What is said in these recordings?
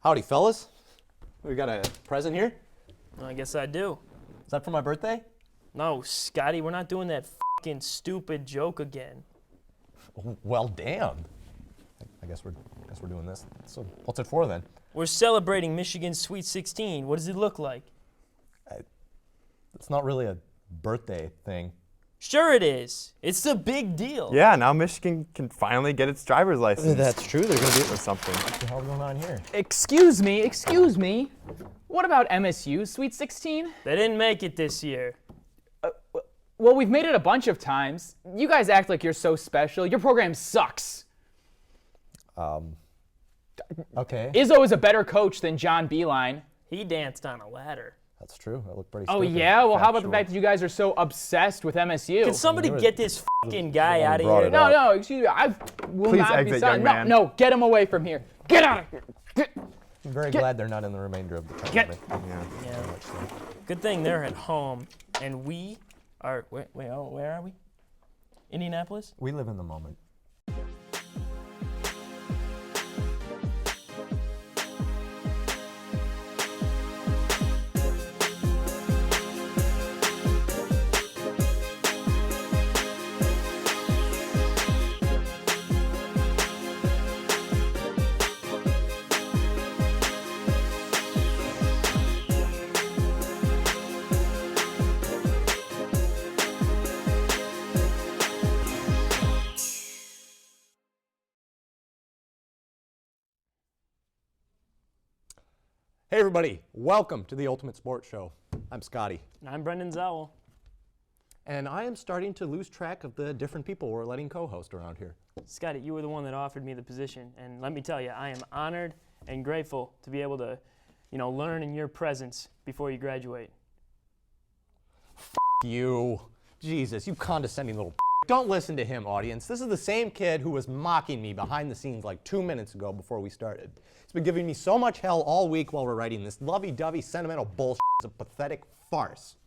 Howdy, fellas. We got a present here. I guess I do. Is that for my birthday? No, Scotty, we're not doing that fucking stupid joke again. Well, damn. I guess we're doing this. So, what's it for then? We're celebrating Michigan's Sweet 16. What does it look like? It's not really a birthday thing. Sure it is. It's a big deal. Yeah, now Michigan can finally get its driver's license. That's true. They're gonna be or something. What the hell's going on here? Excuse me. What about MSU Sweet 16? They didn't make it this year. Well, we've made it a bunch of times. You guys act like you're so special. Your program sucks. Okay. Izzo is a better coach than John Beeline. He danced on a ladder. That's true. That looked pretty Oh, stupid. yeah? Well, how about the Factual. fact that you guys are so obsessed with MSU? Can somebody get this fucking guy out of brought here? it up. No, excuse me. I will Please not be exit, silent. young man. No, get him away from here. Get out of here. I'm very glad they're not in the remainder of the tournament. Yeah. Yeah. Good thing they're at home, and we are. Wait, where are we? Indianapolis? We live in the moment. Hey everybody, welcome to the Ultimate Sports Show. I'm Scotty, I'm Brendan Zowell. and I am starting to lose track of the different people we're letting co-host around here. Scotty, you were the one that offered me the position, and let me tell you, I am honored and grateful to be able to, learn in your presence before you graduate. You. Jesus, you condescending little Don't listen to him, audience. This is the same kid who was mocking me behind the scenes like 2 minutes ago before we started. He's been giving me so much hell all week while we're writing this lovey-dovey sentimental bullshit. It's a pathetic farce.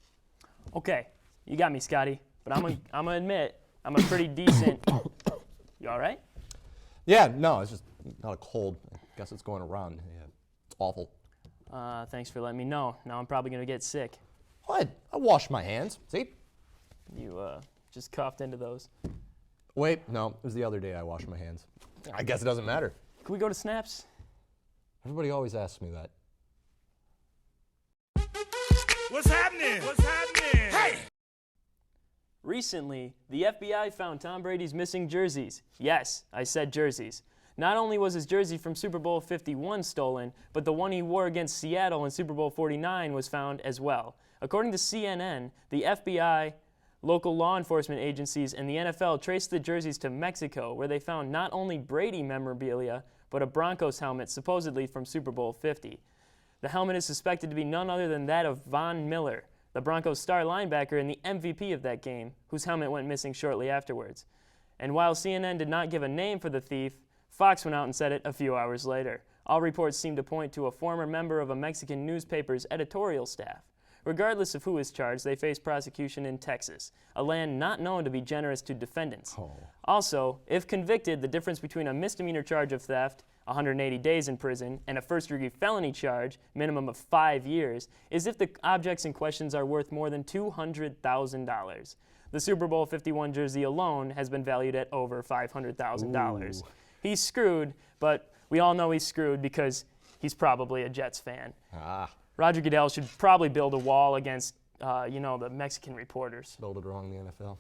Okay, you got me, Scotty, but I'm gonna admit, I'm a pretty decent. You all right? Yeah, no, it's just not a cold. I guess it's going around. Yeah, it's awful. Thanks for letting me know. Now I'm probably gonna get sick. What? I washed my hands. See? You just coughed into those. Wait, no, it was the other day I washed my hands. I guess it doesn't matter. Can we go to Snaps? Everybody always asks me that. What's happening? What's happening? Hey! Recently, the FBI found Tom Brady's missing jerseys. Yes, I said jerseys. Not only was his jersey from Super Bowl 51 stolen, but the one he wore against Seattle in Super Bowl 49 was found as well. According to CNN, the FBI, local law enforcement agencies, and the NFL traced the jerseys to Mexico, where they found not only Brady memorabilia, but a Broncos helmet supposedly from Super Bowl 50. The helmet is suspected to be none other than that of Von Miller, the Broncos star linebacker and the MVP of that game, whose helmet went missing shortly afterwards. And while CNN did not give a name for the thief, Fox went out and said it a few hours later. All reports seem to point to a former member of a Mexican newspaper's editorial staff. Regardless of who is charged, they face prosecution in Texas, a land not known to be generous to defendants. Also, if convicted, the difference between a misdemeanor charge of theft, 180 days in prison, and a first-degree felony charge, minimum of 5 years, is if the objects in questions are worth more than $200,000. The Super Bowl 51 jersey alone has been valued at over $500,000. He's screwed, but we all know he's screwed because he's probably a Jets fan. Roger Goodell should probably build a wall against, the Mexican reporters. Spelled it wrong in the NFL.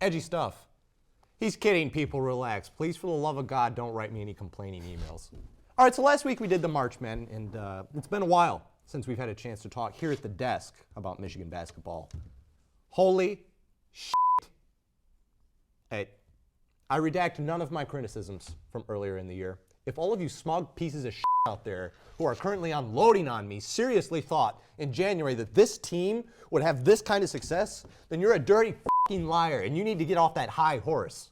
Edgy stuff. He's kidding, people. Relax. Please, for the love of God, don't write me any complaining emails. All right, so last week we did the March Men, and it's been a while since we've had a chance to talk here at the desk about Michigan basketball. Holy shit. Hey, I redact none of my criticisms from earlier in the year. If all of you smug pieces of shit out there who are currently unloading on me seriously thought in January that this team would have this kind of success, then you're a dirty fucking liar and you need to get off that high horse.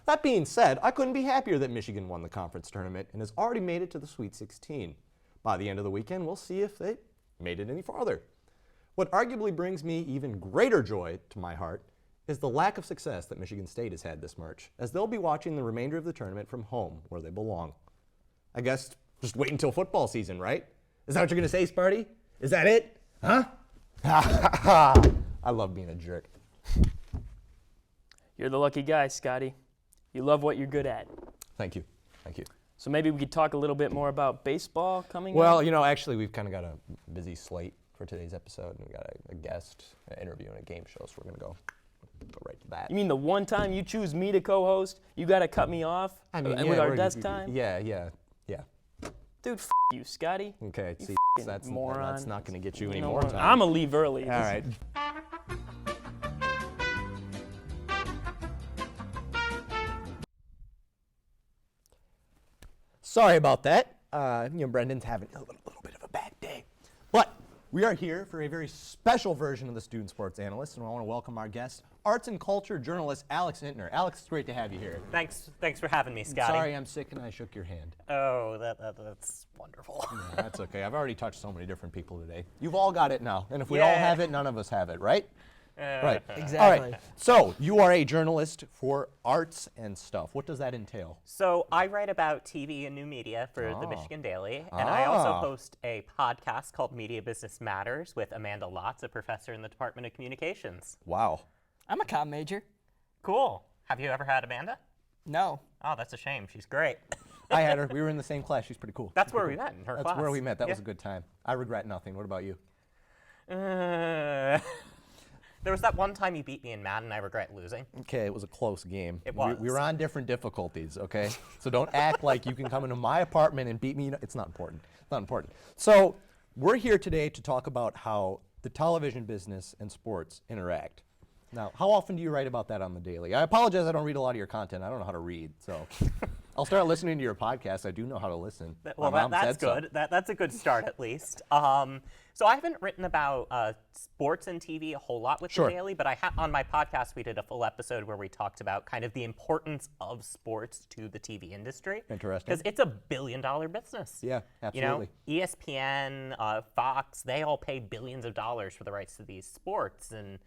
That being said, I couldn't be happier that Michigan won the conference tournament and has already made it to the Sweet 16. By the end of the weekend, we'll see if they made it any farther. What arguably brings me even greater joy to my heart is the lack of success that Michigan State has had this March, as they'll be watching the remainder of the tournament from home, where they belong. I guess Just wait until football season, right? Is that what you're gonna say, Sparty? Is that it? Huh? I love being a jerk. You're the lucky guy, Scotty. You love what you're good at. Thank you. Thank you. So maybe we could talk a little bit more about baseball coming Well, up? you know, actually, we've kind of got a busy slate for today's episode, and we got a guest, an interview, and a game show, so we're gonna go right to that. You mean the one time you choose me to co-host, you got to cut me off with our we're- desk time? Yeah. Dude, you, Scotty. Okay, see, that's moron. not gonna get you any You know more what? time. I'm going to leave early. All right. Sorry about that. Brendan's having a little bit of a bad day. But we are here for a very special version of the Student Sports Analyst, and I want to welcome our guest, arts and culture journalist Alex Intner. Alex, it's great to have you here. Thanks for having me, Scotty. Sorry I'm sick and I shook your hand. Oh, that's wonderful. Yeah, that's okay. I've already touched so many different people today. You've all got it now, and if we all have it, none of us have it, right? Right. Exactly. All right. So you are a journalist for arts and stuff. What does that entail? So I write about TV and new media for the Michigan Daily, and I also host a podcast called Media Business Matters with Amanda Lotz, a professor in the Department of Communications. Wow. I'm a comm major. Cool. Have you ever had Amanda? No. Oh, that's a shame. She's great. I had her. We were in the same class. She's pretty cool. That's where we met, in her That's class. where we met. That was Yeah. a good time. I regret nothing. What about you? There was that one time you beat me in Madden, I regret losing. Okay, it was a close game. It was. We were on different difficulties, okay? So don't act like you can come into my apartment and beat me. It's not important. It's not important. So we're here today to talk about how the television business and sports interact. Now, how often do you write about that on the daily? I apologize, I don't read a lot of your content. I don't know how to read, so I'll start listening to your podcast. I do know how to listen. Well, My mom that's said so. good. That's a good start, at least. So I haven't written about sports and TV a whole lot with Sure. the Daily, but on my podcast we did a full episode where we talked about kind of the importance of sports to the TV industry. Interesting. Because it's $1 billion business. Yeah, absolutely. You know, ESPN, Fox, they all pay billions of dollars for the rights to these sports, and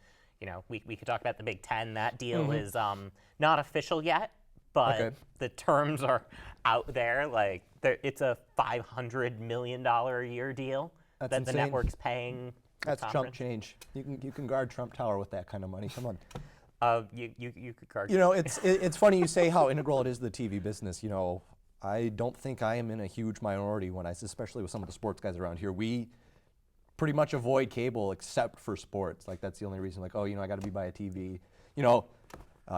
you know, we could talk about the Big Ten. That deal is not official yet, but Okay. the terms are out there. Like, it's a $500 million a year deal That's that the insane. network's paying. the That's chump conference. change. You can guard Trump Tower with that kind of money. Come on. You could guard. You know, it's funny you say how integral it is to the TV business. You know, I don't think I am in a huge minority when especially with some of the sports guys around here. We pretty much avoid cable except for sports. Like that's the only reason. Like, oh, you know, I got to be by a TV. You know,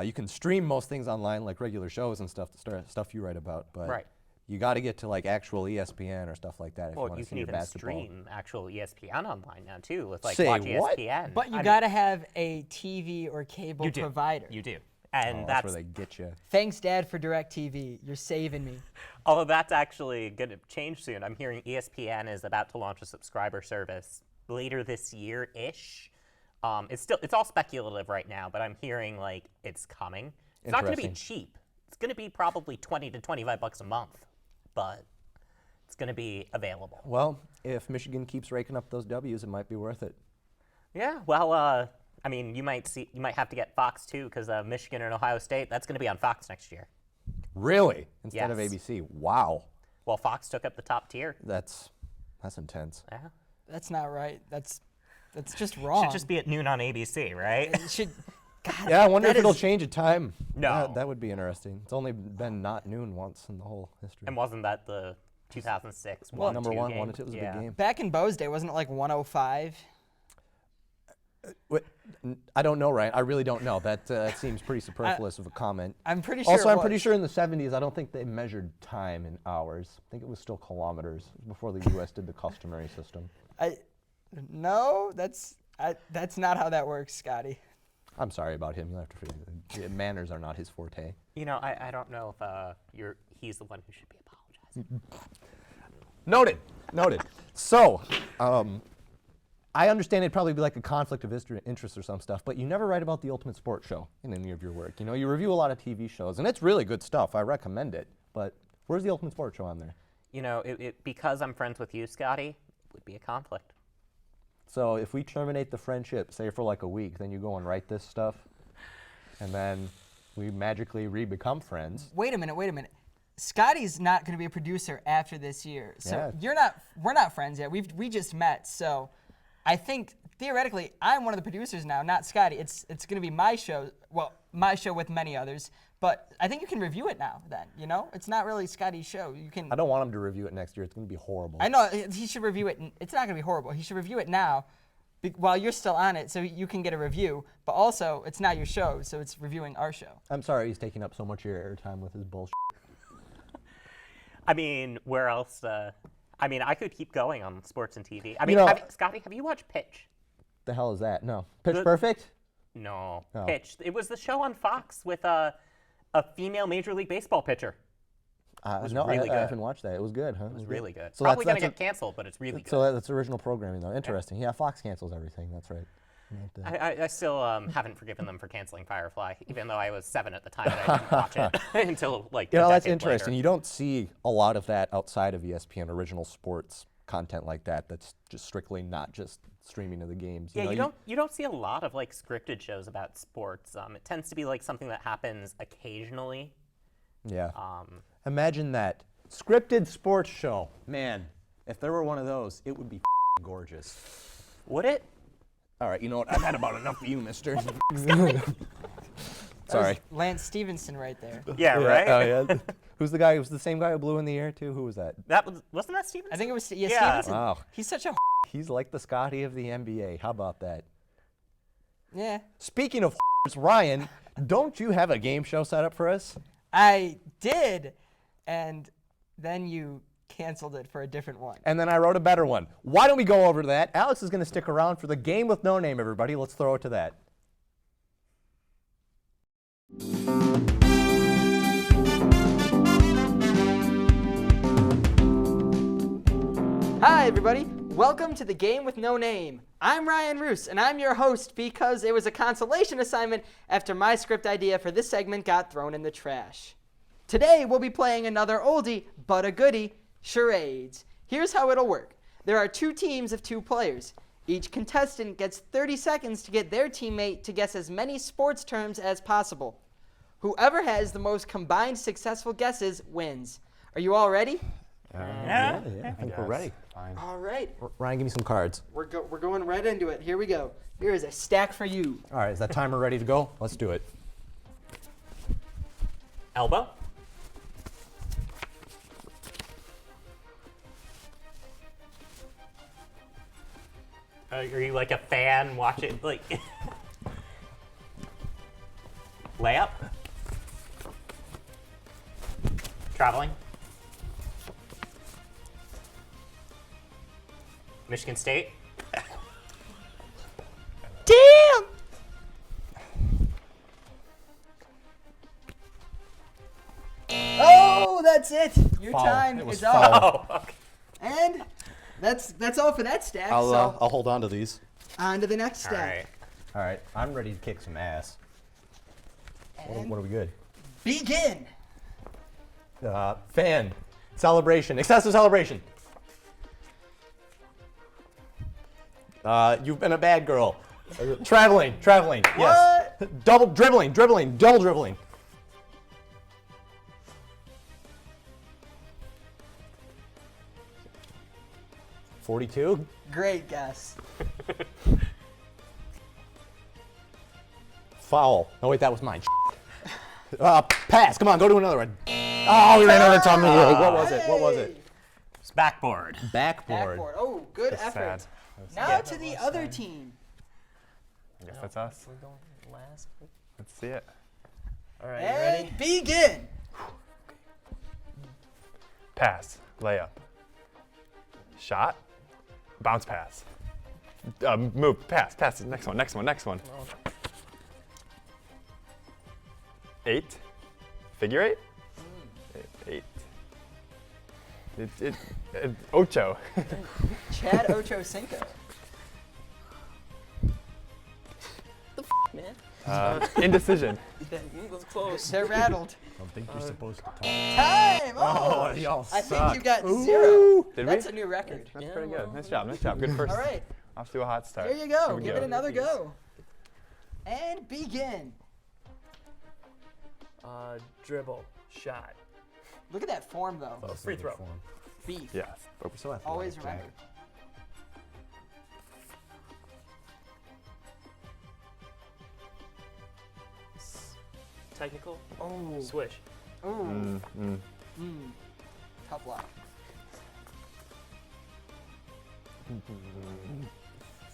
you can stream most things online, like regular shows and stuff. Stuff you write about, but Right. you got to get to like actual ESPN or stuff like that if you Well, want you to can see your even basketball. stream actual ESPN online now too, with like Say Watch what? ESPN. But you I mean, gotta have a TV or cable you do. provider. You do, and Oh, that's that's where they get you. Thanks, Dad, for DirecTV. You're saving me. although that's actually going to change soon. I'm hearing ESPN is about to launch a subscriber service later this year-ish. It's all speculative right now, but I'm hearing like it's coming. It's not going to be Interesting. cheap. It's going to be probably $20 to $25 a month, but it's going to be available. Well, if Michigan keeps raking up those W's, it might be worth it. Yeah, well, I mean, you might have to get Fox too, because Michigan and Ohio State, that's going to be on Fox next year. Really? Instead of Yes. ABC? Wow. Well, Fox took up the top tier. That's intense. Yeah. That's not right. That's just wrong. Should just be at noon on ABC, right? It should. God, Yeah, I wonder if that it'll is- change a time. No. That would be interesting. It's only been not noon once in the whole history. And wasn't that the 2006 Number 1-2 one, game? won it. It was a Yeah. big game. Back in Bo's day, wasn't it like 105? I don't know, Ryan. I really don't know. That seems pretty superfluous of a comment. I'm pretty sure. Also, it I'm pretty was. sure in the 70s, I don't think they measured time in hours. I think it was still kilometers. It was before the U.S. did the customary system. No, that's not how that works, Scotty. I'm sorry about him. You'll have to forgive me. Manners are not his forte. You know, I don't know if he's the one who should be apologizing. Noted. Noted. So, I understand it'd probably be like a conflict of interest or some stuff, but you never write about the Ultimate Sports Show in any of your work. You know, you review a lot of TV shows, and it's really good stuff. I recommend it. But where's the Ultimate Sports Show on there? You know, because I'm friends with you, Scotty, it would be a conflict. So if we terminate the friendship, say for like a week, then you go and write this stuff, and then we magically re-become friends. Wait a minute. Scotty's not going to be a producer after this year. So we're not friends yet. We just met. So I think theoretically I'm one of the producers now, not Scotty. It's going to be my show. Well, my show with many others. But I think you can review it now then, you know? It's not really Scotty's show. You can. I don't want him to review it next year. It's going to be horrible. I know he should review it. It's not going to be horrible. He should review it now while you're still on it so you can get a review. But also, it's not your show, so it's reviewing our show. I'm sorry he's taking up so much of your airtime with his bullshit. I mean, where else? I mean, I could keep going on sports and TV. I mean, know- Scotty, have you watched Pitch? The hell is that? No. Pitch Perfect? No, Oh. Pitch. It was the show on Fox with a female Major League Baseball pitcher. was No, really I good. haven't watched that. It was good, huh? It was really good. So Probably going to that's get canceled, but it's really good. So that's original programming, though. Interesting. Yeah, Fox cancels everything. That's right. I still haven't forgiven them for canceling Firefly, even though I was 7 at the time and I didn't watch it until like You know, a that's decade interesting. later. You don't see a lot of that outside of ESPN, original sports content like that. That's just strictly not just streaming of the games. Yeah, know, you don't see a lot of like scripted shows about sports. It tends to be like something that happens occasionally. Yeah. Imagine that scripted sports show. Man, if there were one of those, it would be gorgeous. Would it? All right, you know what? I've had about enough of you, mister. That Sorry. was Lance Stevenson right there. Yeah, right. Oh, yeah. Who's the guy? It was the same guy who blew in the air, too? Who was that? Wasn't that Stevenson? I think it was Yeah. Stevenson. Wow. He's such a He's like the Scotty of the NBA. How about that? yeah. Speaking of Ryan, don't you have a game show set up for us? I did, and then you canceled it for a different one. And then I wrote a better one. Why don't we go over that? Alex is going to stick around for the game with no name, everybody. Let's throw it to that. Hi, everybody. Welcome to the Game with No Name. I'm Ryan Roos, and I'm your host because it was a consolation assignment after my script idea for this segment got thrown in the trash. Today, we'll be playing another oldie but a goodie, charades. Here's how it'll work. There are 2 teams of 2 players. Each contestant gets 30 seconds to get their teammate to guess as many sports terms as possible. Whoever has the most combined successful guesses wins. Are you all ready? Yeah, I think we're ready. Fine. All right. Ryan, give me some cards. We're going right into it. Here we go. Here is a stack for you. All right, is that timer ready to go? Let's do it. Elbow. Are you like a fan watching like layup? Traveling. Michigan State. Damn! Oh, that's it. Your Foul. time It was is up. foul. Oh, okay. And that's all for that stack. I'll so hold on to these. on to the next All stack. right. All right, I'm ready to kick some ass. And What are we good? begin. Fan. Celebration. Excessive celebration. You've been a bad girl. Traveling. Yes. Double dribbling. Double dribbling. $42. Great guess. Foul. Oh wait, that was mine. Pass. Come on, go to another one. Oh, we ran out of time. What was it? What was it? It's backboard. Backboard. Backboard. Oh, good That's effort. sad. That's Now sad. to the other team. I guess that's us. We're going last. Let's see it. All right, you ready? And begin. Pass. Layup. Shot. Bounce pass. Move. Pass. Next one. 8. Figure 8? 8. Ocho. Chad Ochocinco. Man, Indecision. that was close. They're rattled. I don't think you're supposed to talk. Time. Oh, y'all I think suck. you got 0. Did That's we? a new record. That's pretty good. Nice job. Good first. All right. Off to a hot start. Here you go. Here we Give go. it another go. And begin. Dribble, shot. Look at that form, though. Free throw. Beef. Yes. We're so athletic, Always Jack. remember. Technical. Oh. Swish. Ooh. Tough luck.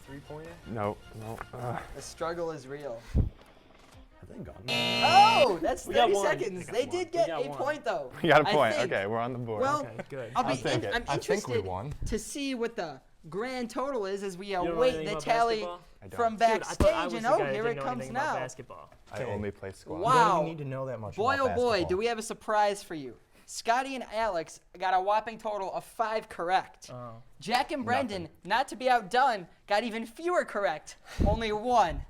3-pointer. No. The struggle is real. I think gone. Oh, that's We got 30 one. seconds. They did get got a one. point, though. We got a I point. think. Okay, we're on the board. Well, Okay, good. I'm I think interested we won. to see what the grand total is as we don't know await anything the about tally basketball? I don't. from Dude, I thought I backstage. was And the oh, guy that here didn't it know comes anything about now. basketball. I only play squad. You Wow. don't even need to know that much Boy, about oh boy, basketball. do we have a surprise for you. Scotty and Alex got a whopping total of 5 correct. Oh. Jack and Brendan, not to be outdone, got even fewer correct, only 1.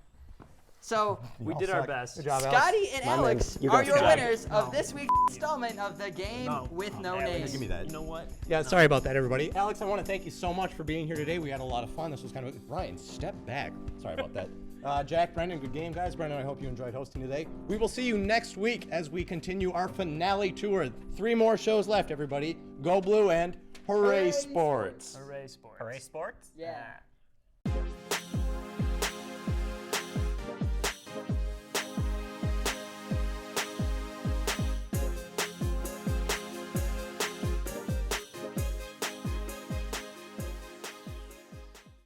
So We all did our suck. best. Good job, Alex. Scotty and Alex You are guys your got it. winners of this week's installment of the game with no name. Give me that. You know what? Yeah, sorry about that, everybody. Alex, I want to thank you so much for being here today. We had a lot of fun. This was kind of Ryan. Step back. Sorry about that. Jack, Brendan, good game, guys. Brendan, I hope you enjoyed hosting today. We will see you next week as we continue our finale tour. 3 more shows left, everybody. Go Blue and Hooray Sports. Hooray, sports. Hooray, sports. Yeah.